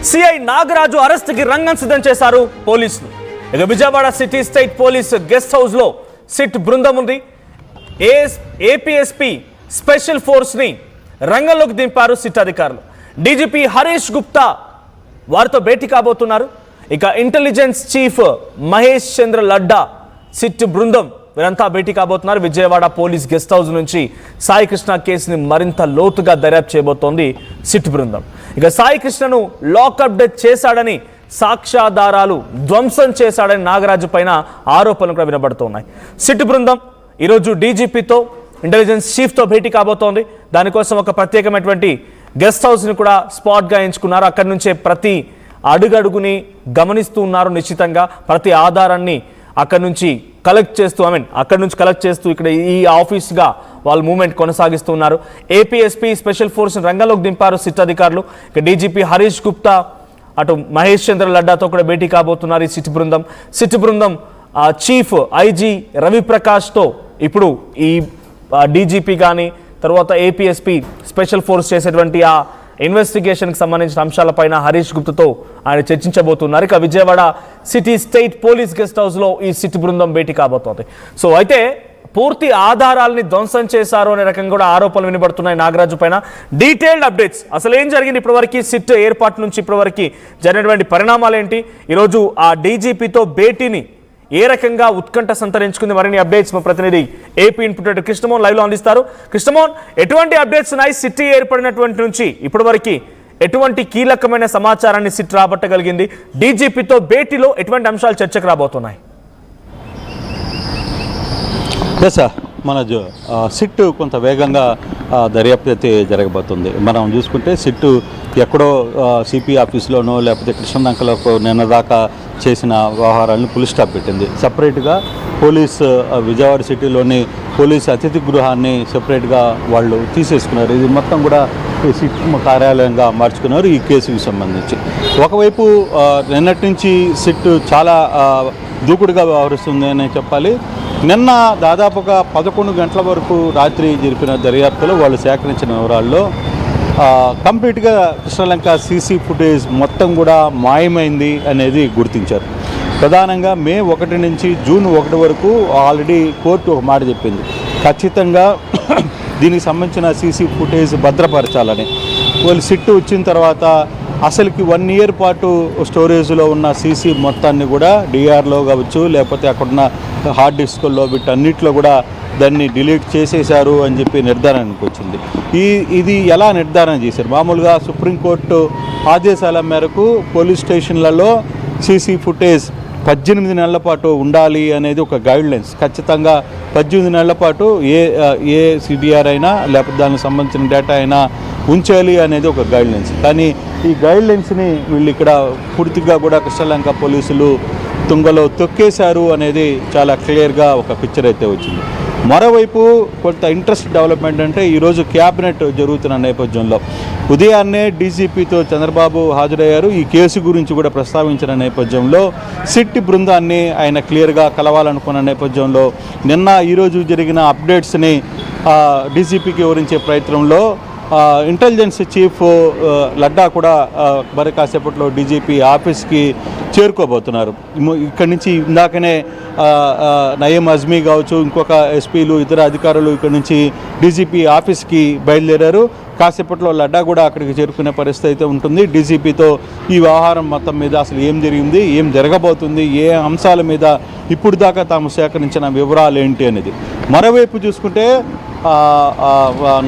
CI Nagaraju అరెస్ట్కి రంగం సిద్ధం చేశారు పోలీసులు. ఇక Vijayawada city state police guest house లో సిట్ బృందం ఉంది. ఏపీఎస్పీ స్పెషల్ ఫోర్స్ ని రంగంలోకి దింపారు సిట్ అధికారులు. డీజీపీ హరీష్ గుప్తా వారితో భేటీ కాబోతున్నారు. ఇక ఇంటెలిజెన్స్ చీఫ్ మహేష్ చంద్ర లడ్డా సిట్ బృందం వీరంతా భేటీ కాబోతున్నారు. విజయవాడ పోలీస్ గెస్ట్ హౌస్ నుంచి సాయి కృష్ణ కేసుని మరింత లోతుగా దర్యాప్తు చేయబోతోంది సిట్ బృందం. ఇక సాయి కృష్ణను లాకప్ డెత్ చేశాడని, సాక్ష్యాధారాలు ధ్వంసం చేశాడని నాగరాజు పైన ఆరోపణలు కూడా వినబడుతున్నాయి. సిట్ బృందం ఈరోజు డీజీపీతో ఇంటెలిజెన్స్ చీఫ్తో భేటీ కాబోతోంది. దానికోసం ఒక ప్రత్యేకమైనటువంటి గెస్ట్ హౌస్ని కూడా స్పాట్గా ఎంచుకున్నారు. అక్కడి నుంచే ప్రతి అడుగడుగుని గమనిస్తూ ఉన్నారు. నిశ్చితంగా ప్రతి ఆధారాన్ని అక్కడి నుంచి కలెక్ట్ చేస్తూ ఇక్కడ ఈ ఆఫీస్గా వాళ్ళు మూవ్మెంట్ కొనసాగిస్తున్నారు. ఏపీఎస్పీ స్పెషల్ ఫోర్స్ని రంగంలోకి దింపారు సిట్ అధికారులు. ఇక డీజీపీ హరీష్ గుప్తా, అటు మహేష్ చంద్ర లడ్డాతో కూడా భేటీ కాబోతున్నారు ఈ సిట్ బృందం చీఫ్ ఐజీ రవిప్రకాష్తో ఇప్పుడు ఈ డీజీపీ కానీ తర్వాత ఏపీఎస్పీ స్పెషల్ ఫోర్స్ చేసేటువంటి ఆ ఇన్వెస్టిగేషన్కి సంబంధించిన అంశాలపైన హరీష్ గుప్తాతో ఆయన చర్చించబోతున్నారు. ఇక Vijayawada city state police guest హౌస్లో ఈ సిట్ బృందం భేటీ కాబోతోంది. సో అయితే పూర్తి ఆధారాలని ధ్వంసం చేశారు అనే రకంగా కూడా ఆరోపణలు వినబడుతున్నాయి నాగరాజు పైన. డీటెయిల్డ్ అప్డేట్స్, అసలు ఏం జరిగింది ఇప్పటివరకు, సిట్ ఏర్పాటు నుంచి ఇప్పటివరకు జరిగినటువంటి పరిణామాలు ఏంటి, ఈరోజు ఆ డీజీపీతో భేటీని ఏ రకంగా ఉత్కంఠ సంతరించుకుంది, మరిన్ని అప్డేట్స్ మా ప్రతినిధి ఏపీ ఇన్పుట్ కృష్ణమోహన్ లైవ్ లో అందిస్తారు. కృష్ణమోహన్, ఎటువంటి అప్డేట్స్ ఉన్నాయి సిటీ ఏర్పడినటువంటి నుంచి ఇప్పటివరకు? ఎటువంటి కీలకమైన సమాచారాన్ని సిట్ రాబట్టగలిగింది? డీజీపీతో భేటీలో ఎటువంటి అంశాలు చర్చకు రాబోతున్నాయి? మన సిట్ కొంత వేగంగా దర్యాప్తు అయితే జరగబోతుంది. మనం చూసుకుంటే సిట్ ఎక్కడో సిపి ఆఫీస్లోనో లేకపోతే కృష్ణదంకలకు నిన్న దాకా చేసిన వ్యవహారాలను ఫుల్ స్టాప్ పెట్టింది. సపరేట్గా విజయవాడ సిటీలోని పోలీస్ అతిథి గృహాన్ని సపరేట్గా వాళ్ళు తీసేసుకున్నారు. ఇది మొత్తం కూడా సిట్ కార్యాలయంగా మార్చుకున్నారు ఈ కేసుకి సంబంధించి. ఒకవైపు నిన్నటి నుంచి సిట్ చాలా దూకుడుగా వ్యవహరిస్తుంది అని చెప్పాలి. నిన్న దాదాపుగా 11 గంటల వరకు రాత్రి జరిపిన దర్యాప్తులో వాళ్ళు సేకరించిన వివరాల్లో కంప్లీట్గా కృష్ణలంక సీసీ ఫుటేజ్ మొత్తం కూడా మాయమైంది అనేది గుర్తించారు. ప్రధానంగా మే 1 నుంచి జూన్ 1 వరకు ఆల్రెడీ కోర్టు ఒక మాట చెప్పింది, ఖచ్చితంగా దీనికి సంబంధించిన సీసీ ఫుటేజ్ భద్రపరచాలని. వాళ్ళు సిట్టు వచ్చిన తర్వాత అసలుకి 1 ఇయర్ పాటు స్టోరేజ్లో ఉన్న సీసీ మొత్తాన్ని కూడా డిఆర్లో కావచ్చు లేకపోతే అక్కడున్న హార్డ్ డిస్కుల్లో వీటన్నిటిలో కూడా దాన్ని డిలీట్ చేసేశారు అని చెప్పి నిర్ధారణకు వచ్చింది. ఇది ఎలా నిర్ధారణ చేశారు? మామూలుగా సుప్రీంకోర్టు ఆదేశాల మేరకు పోలీస్ స్టేషన్లలో సీసీ ఫుటేజ్ 18 నెలల పాటు ఉండాలి అనేది ఒక గైడ్లైన్స్. ఖచ్చితంగా 18 నెలల పాటు ఏ సిడిఆర్ అయినా లేకపోతే దానికి సంబంధించిన డేటా అయినా ఉంచాలి అనేది ఒక గైడ్లైన్స్. కానీ ఈ గైడ్లైన్స్ని వీళ్ళు ఇక్కడ పూర్తిగా కూడా కృష్ణలంక పోలీసులు తుంగలో తొక్కేశారు అనేది చాలా క్లియర్గా ఒక పిక్చర్ అయితే వచ్చింది. మరోవైపు కొంత ఇంట్రెస్ట్ డెవలప్మెంట్ అంటే ఈరోజు క్యాబినెట్ జరుగుతున్న నేపథ్యంలో ఉదయాన్నే డీజీపీతో చంద్రబాబు హాజరయ్యారు. ఈ కేసు గురించి కూడా ప్రస్తావించిన నేపథ్యంలో సిట్ బృందాన్ని ఆయన క్లియర్గా కలవాలనుకున్న నేపథ్యంలో ఈరోజు జరిగిన అప్డేట్స్ని డీజీపీకి వివరించే ప్రయత్నంలో ఇంటెలిజెన్స్ చీఫ్ లడ్డా కూడా మరి కాసేపట్లో డీజీపీ ఆఫీస్కి చేరుకోబోతున్నారు. ఇక్కడి నుంచి ఇందాకనే నయీం అజ్మీ కావచ్చు, ఇంకొక ఎస్పీలు, ఇతర అధికారులు ఇక్కడి నుంచి డీజీపీ ఆఫీస్కి బయలుదేరారు. కాసేపట్లో లడ్డా కూడా అక్కడికి చేరుకునే పరిస్థితి అయితే ఉంటుంది. డీజీపీతో ఈ వ్యవహారం మొత్తం మీద అసలు ఏం జరిగింది, ఏం జరగబోతుంది, ఏ అంశాల మీద ఇప్పుడు దాకా తాము సేకరించిన వివరాలు ఏంటి అనేది. మరోవైపు చూసుకుంటే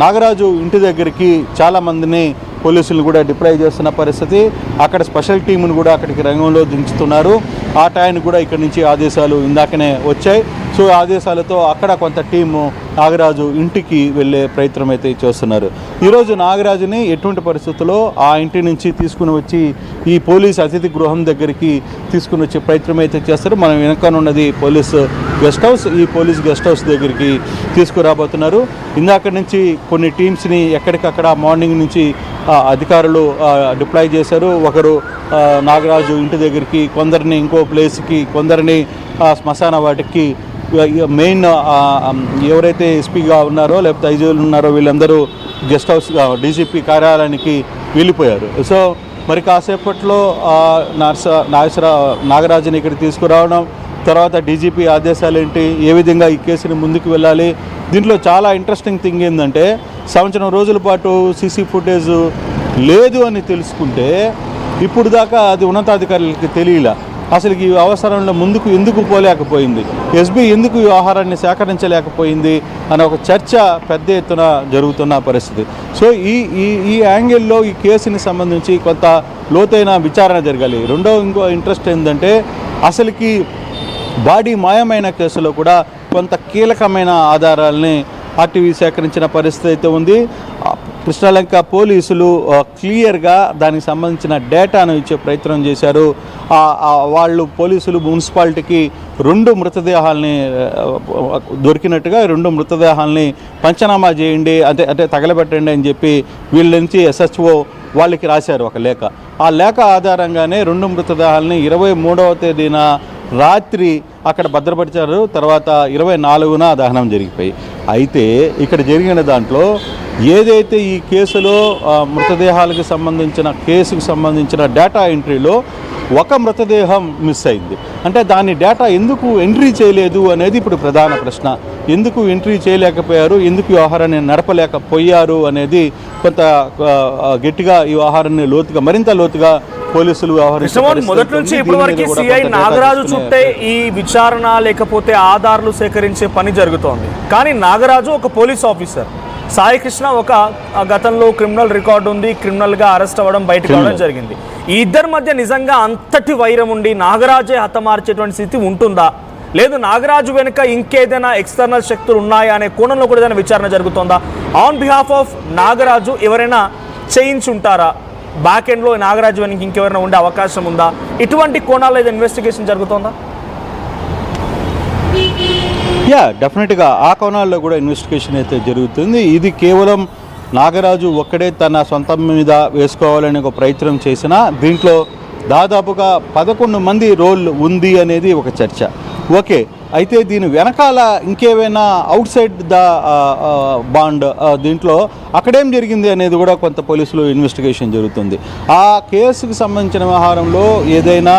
నాగరాజు ఇంటి దగ్గరికి చాలామందిని పోలీసులు కూడా డిప్లాయ్ చేస్తున్న పరిస్థితి. అక్కడ స్పెషల్ టీమును కూడా అక్కడికి రంగంలో దించుతున్నారు. ఆ టైంకి కూడా ఇక్కడి నుంచి ఆదేశాలు ఇందాకనే వచ్చాయి. సో ఆదేశాలతో అక్కడ కొంత టీము నాగరాజు ఇంటికి వెళ్ళే ప్రయత్నం అయితే చేస్తున్నారు. ఈరోజు నాగరాజుని ఎటువంటి పరిస్థితుల్లో ఆ ఇంటి నుంచి తీసుకుని వచ్చి ఈ పోలీస్ అతిథి గృహం దగ్గరికి తీసుకుని వచ్చే ప్రయత్నం అయితే చేస్తారు. మనం వెనకనున్నది పోలీస్ గెస్ట్ హౌస్. ఈ పోలీస్ గెస్ట్ హౌస్ దగ్గరికి తీసుకురాబోతున్నారు. ఇందాక నుంచి కొన్ని టీమ్స్ని ఎక్కడికక్కడ మార్నింగ్ నుంచి అధికారులు డిప్లాయ్ చేశారు. ఒకరు నాగరాజు ఇంటి దగ్గరికి, కొందరిని ఇంకో ప్లేస్కి, కొందరిని శ్మశాన వాటికి, మెయిన్ ఎవరైతే ఎస్పీగా ఉన్నారో లేకపోతే ఐజీలు ఉన్నారో వీళ్ళందరూ గెస్ట్ హౌస్ డీజీపీ కార్యాలయానికి వెళ్ళిపోయారు. సో మరి కాసేపట్లో నాగరాజుని ఇక్కడ తీసుకురావడం, తర్వాత డీజీపీ ఆదేశాలు ఏంటి, ఏ విధంగా ఈ కేసుని ముందుకు వెళ్ళాలి. దీంట్లో చాలా ఇంట్రెస్టింగ్ థింగ్ ఏంటంటే సంవత్సరం రోజుల పాటు సీసీ ఫుటేజ్ లేదు అని తెలుసుకుంటే ఇప్పుడు దాకా అది ఉన్నతాధికారులకి తెలియలా. అసలు ఈ అవసరంలో ముందుకు ఎందుకు పోలేకపోయింది, ఎస్బీ ఎందుకు ఈ ఆహారాన్ని సేకరించలేకపోయింది అనే ఒక చర్చ పెద్ద ఎత్తున జరుగుతున్న పరిస్థితి. సో ఈ యాంగిల్లో ఈ కేసుని సంబంధించి కొంత లోతైన విచారణ జరగాలి. ఇంకో ఇంట్రెస్ట్ ఏంటంటే అసలుకి బాడీ మాయమైన కేసులో కూడా కొంత కీలకమైన ఆధారాలని ఆర్టీవీ సేకరించిన పరిస్థితి అయితే ఉంది. కృష్ణలంక పోలీసులు క్లియర్గా దానికి సంబంధించిన డేటాను ఇచ్చే ప్రయత్నం చేశారు. వాళ్ళు పోలీసులు మున్సిపాలిటీకి 2 మృతదేహాలని దొరికినట్టుగా 2 మృతదేహాలని పంచనామా చేయండి, అంటే తగలబెట్టండి అని చెప్పి వీళ్ళ నుంచి SHO వాళ్ళకి రాశారు ఒక లేఖ. ఆ లేఖ ఆధారంగానే 2 మృతదేహాలని 23వ తేదీన రాత్రి అక్కడ భద్రపరిచారు. తర్వాత 24న దహనం జరిగిపోయి. అయితే ఇక్కడ జరిగిన దాంట్లో ఏదైతే ఈ కేసులో మృతదేహాలకు సంబంధించిన కేసుకు సంబంధించిన డేటా ఎంట్రీలో ఒక మృతదేహం మిస్ అయింది. అంటే దాని డేటా ఎందుకు ఎంట్రీ చేయలేదు అనేది ఇప్పుడు ప్రధాన ప్రశ్న. ఎందుకు ఎంట్రీ చేయలేకపోయారు, ఎందుకు ఈ వ్యవహారాన్ని నడపలేకపోయారు అనేది కొంత గట్టిగా ఈ వ్యవహారాన్ని మరింత లోతుగా పోలీసులు మొదటి నుంచి ఇప్పటి వరకు సిఐ నాగరాజు చుట్టే ఈ విచారణ లేకపోతే ఆధారాలు సేకరించే పని జరుగుతోంది. కానీ నాగరాజు ఒక పోలీస్ ఆఫీసర్, సాయి కృష్ణ ఒక గతంలో క్రిమినల్ రికార్డు ఉంది, క్రిమినల్గా అరెస్ట్ అవ్వడం బయటకు రావడం జరిగింది. ఈ ఇద్దరి మధ్య నిజంగా అంతటి వైరం ఉండి నాగరాజే హతమార్చేటువంటి స్థితి ఉంటుందా, లేదు నాగరాజు వెనుక ఇంకేదైనా ఎక్స్టర్నల్ శక్తులు ఉన్నాయా అనే కోణంలో కూడా ఏదైనా విచారణ జరుగుతుందా? ఆన్ బిహాఫ్ ఆఫ్ నాగరాజు ఎవరైనా చేయించుంటారా? బ్యాక్ ఎండ్లో నాగరాజు వెనక ఇంకెవరైనా ఉండే అవకాశం ఉందా? ఇటువంటి కోణాల్లో ఏదైనా ఇన్వెస్టిగేషన్ జరుగుతుందా? డెఫినెట్గా ఆ కోణాల్లో కూడా ఇన్వెస్టిగేషన్ అయితే జరుగుతుంది. ఇది కేవలం నాగరాజు ఒక్కడే తన సొంతం మీద వేసుకోవాలని ఒక ప్రయత్నం చేసినా దీంట్లో దాదాపుగా 11 మంది రోల్ ఉంది అనేది ఒక చర్చ. ఓకే, అయితే దీని వెనకాల ఇంకేమైనా అవుట్ సైడ్ ద బాండ్ దీంట్లో అక్కడేం జరిగింది అనేది కూడా కొంత పోలీసులు ఇన్వెస్టిగేషన్ జరుగుతుంది. ఆ కేసుకు సంబంధించిన వ్యవహారంలో ఏదైనా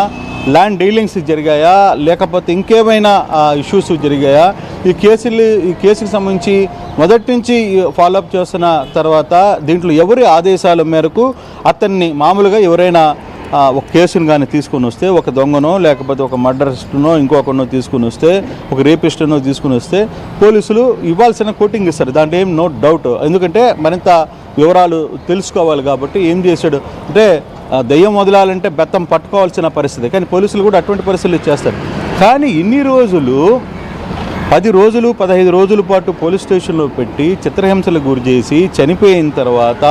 ల్యాండ్ డీలింగ్స్ జరిగాయా, లేకపోతే ఇంకేమైనా ఇష్యూస్ జరిగాయా, ఈ కేసుకి సంబంధించి మొదటి నుంచి ఫాలోఅప్ చేస్తున్న తర్వాత దీంట్లో ఎవరి ఆదేశాల మేరకు అతన్ని మామూలుగా ఎవరైనా ఒక కేసును కానీ తీసుకుని వస్తే, ఒక దొంగనో లేకపోతే ఒక మర్డరిస్టునో ఇంకొకరినో తీసుకుని వస్తే, ఒక రేపిస్టునో తీసుకుని వస్తే పోలీసులు ఇవ్వాల్సిన కోటింగ్ ఇస్తారు. దాంట్లో ఏం నో డౌట్. ఎందుకంటే మరింత వివరాలు తెలుసుకోవాలి కాబట్టి ఏం చేశాడు అంటే దయ్యం వదలాలంటే బెత్తం పట్టుకోవాల్సిన పరిస్థితి. కానీ పోలీసులు కూడా అటువంటి పరిస్థితులు చేస్తారు. కానీ ఇన్ని రోజులు 10 రోజులు 15 రోజుల పాటు పోలీస్ స్టేషన్లో పెట్టి చిత్రహింసలకు గురి చేసి చనిపోయిన తర్వాత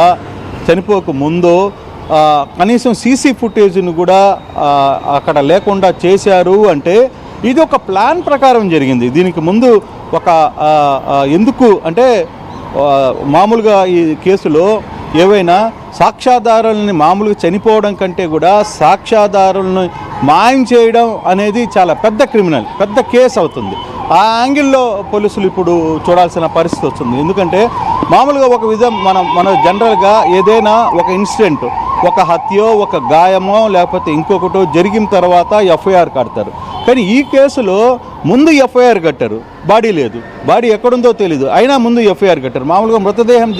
చనిపోక ముందు కనీసం సీసీ ఫుటేజ్ను కూడా అక్కడ లేకుండా చేశారు అంటే ఇది ఒక ప్లాన్ ప్రకారం జరిగింది. దీనికి ముందు ఒక ఎందుకు అంటే మామూలుగా ఈ కేసులో ఏవైనా సాక్ష్యాధారాలని మామూలుగా చనిపోవడం కంటే కూడా సాక్ష్యాధారాలను మాయం చేయడం అనేది చాలా పెద్ద క్రిమినల్, పెద్ద కేసు అవుతుంది. ఆ యాంగిల్లో పోలీసులు ఇప్పుడు చూడాల్సిన పరిస్థితి వస్తుంది. ఎందుకంటే మామూలుగా ఒక మన జనరల్గా ఏదైనా ఒక ఇన్సిడెంట్, ఒక హత్యో ఒక గాయమో లేకపోతే ఇంకొకటో జరిగిన తర్వాత ఎఫ్ఐఆర్ కడతారు. కానీ ఈ కేసులో ముందు ఎఫ్ఐఆర్ కట్టారు, బాడీ లేదు, బాడీ ఎక్కడుందో తెలీదు, అయినా ముందు ఎఫ్ఐఆర్ కట్టారు. మామూలుగా మృతదేహం